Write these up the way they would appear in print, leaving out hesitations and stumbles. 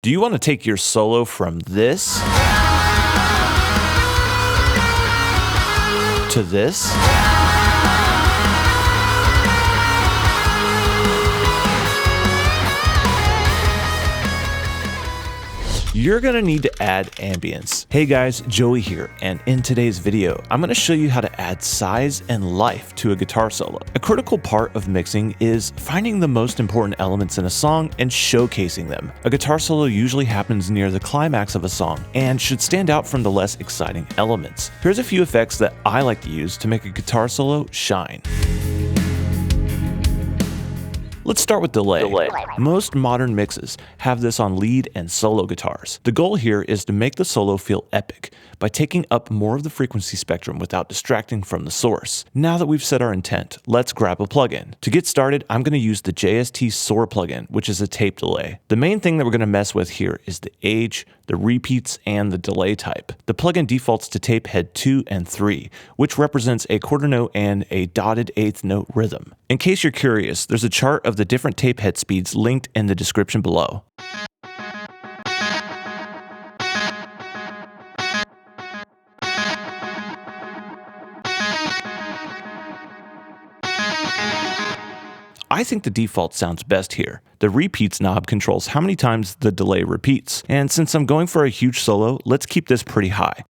Do you want to take your solo from this to this? You're gonna need to add ambience. Hey guys, Joey here, and in today's video, I'm gonna show you how to add size and life to a guitar solo. A critical part of mixing is finding the most important elements in a song and showcasing them. A guitar solo usually happens near the climax of a song and should stand out from the less exciting elements. Here's a few effects that I like to use to make a guitar solo shine. Let's start with delay. Most modern mixes have this on lead and solo guitars. The goal here is to make the solo feel epic by taking up more of the frequency spectrum without distracting from the source. Now that we've set our intent, let's grab a plugin. To get started, I'm going to use the JST Soar plugin, which is a tape delay. The main thing that we're going to mess with here is the age, the repeats, and the delay type. The plugin defaults to tape head 2 and 3, which represents a quarter note and a dotted eighth note rhythm. In case you're curious, there's a chart of the different tape head speeds linked in the description below. I think the default sounds best here. The repeats knob controls how many times the delay repeats, and since I'm going for a huge solo, let's keep this pretty high.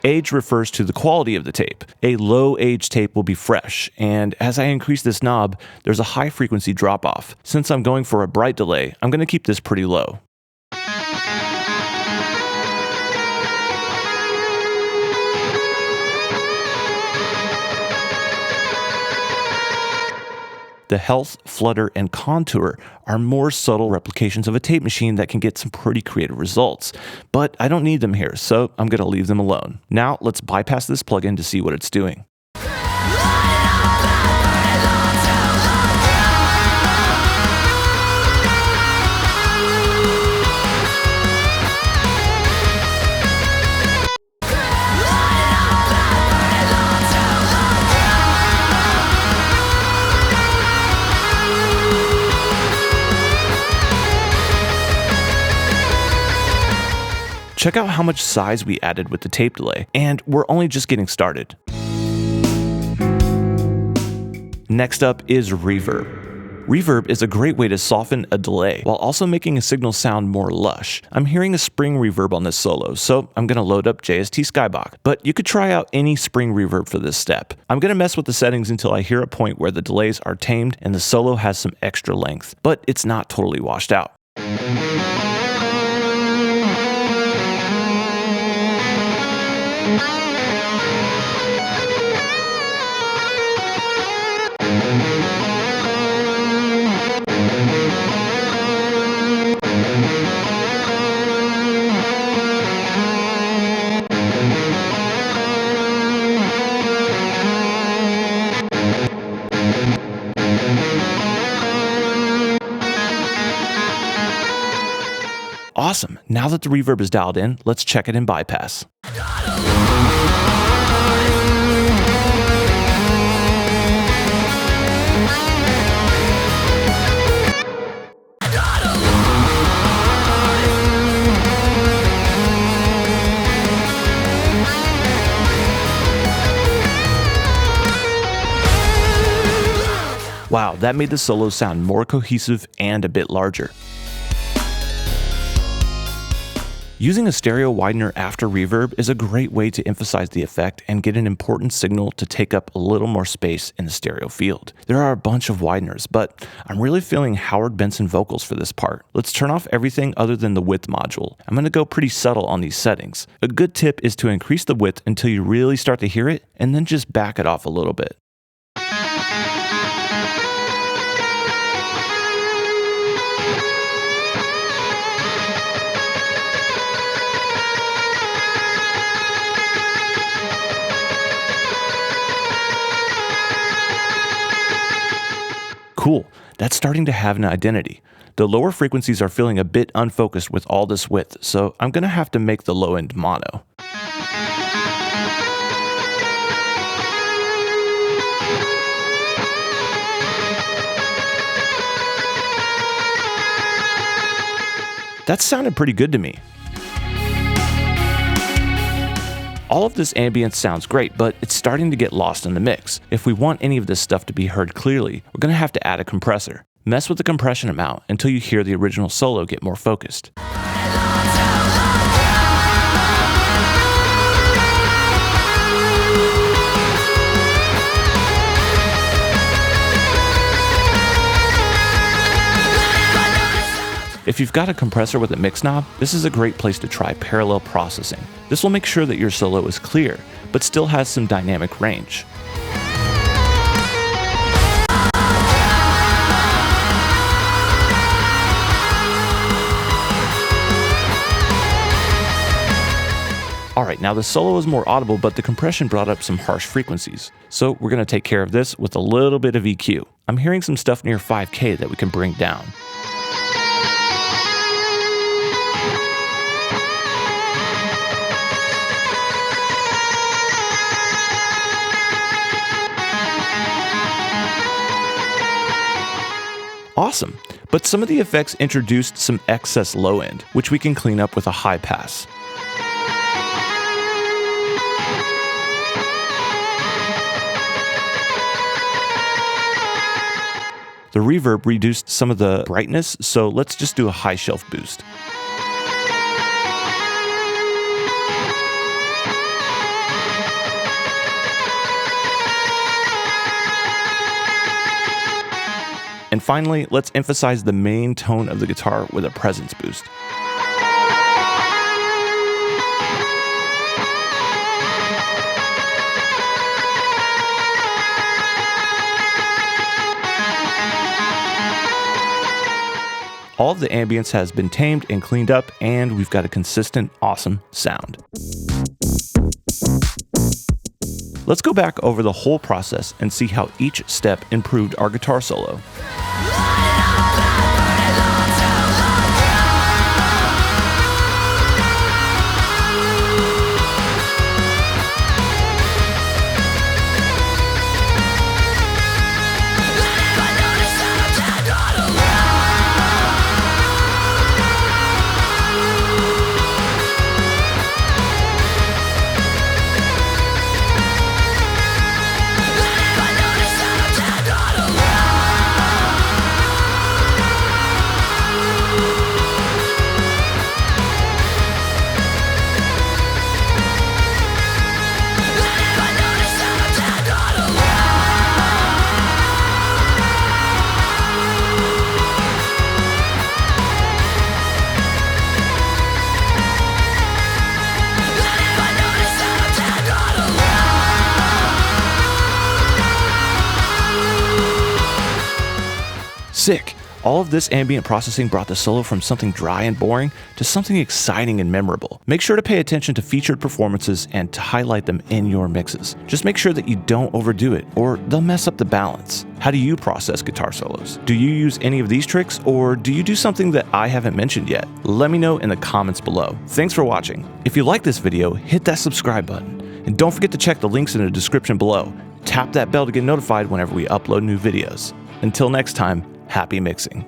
Age refers to the quality of the tape. A low age tape will be fresh, and as I increase this knob, there's a high frequency drop off. Since I'm going for a bright delay, I'm going to keep this pretty low. The health, flutter, and contour are more subtle replications of a tape machine that can get some pretty creative results, but I don't need them here, so I'm going to leave them alone. Now let's bypass this plugin to see what it's doing. Check out how much size we added with the tape delay, and we're only just getting started. Next up is reverb. Reverb is a great way to soften a delay while also making a signal sound more lush. I'm hearing a spring reverb on this solo, so I'm going to load up JST Skybox, but you could try out any spring reverb for this step. I'm going to mess with the settings until I hear a point where the delays are tamed and the solo has some extra length, but it's not totally washed out. Awesome. Now that the reverb is dialed in, let's check it in bypass. Wow, that made the solo sound more cohesive and a bit larger. Using a stereo widener after reverb is a great way to emphasize the effect and get an important signal to take up a little more space in the stereo field. There are a bunch of wideners, but I'm really feeling Howard Benson vocals for this part. Let's turn off everything other than the width module. I'm going to go pretty subtle on these settings. A good tip is to increase the width until you really start to hear it, and then just back it off a little bit. Cool, that's starting to have an identity. The lower frequencies are feeling a bit unfocused with all this width, so I'm going to have to make the low end mono. That sounded pretty good to me. All of this ambience sounds great, but it's starting to get lost in the mix. If we want any of this stuff to be heard clearly, we're going to have to add a compressor. Mess with the compression amount until you hear the original solo get more focused. If you've got a compressor with a mix knob, this is a great place to try parallel processing. This will make sure that your solo is clear, but still has some dynamic range. Alright, now the solo is more audible, but the compression brought up some harsh frequencies. So we're going to take care of this with a little bit of EQ. I'm hearing some stuff near 5K that we can bring down. Awesome, but some of the effects introduced some excess low end, which we can clean up with a high pass. The reverb reduced some of the brightness, so let's just do a high shelf boost. And finally, let's emphasize the main tone of the guitar with a presence boost. All of the ambience has been tamed and cleaned up, and we've got a consistent, awesome sound. Let's go back over the whole process and see how each step improved our guitar solo. Sick! All of this ambient processing brought the solo from something dry and boring to something exciting and memorable. Make sure to pay attention to featured performances and to highlight them in your mixes. Just make sure that you don't overdo it, or they'll mess up the balance. How do you process guitar solos? Do you use any of these tricks, or do you do something that I haven't mentioned yet? Let me know in the comments below. Thanks for watching. If you like this video, hit that subscribe button. And don't forget to check the links in the description below. Tap that bell to get notified whenever we upload new videos. Until next time, happy mixing.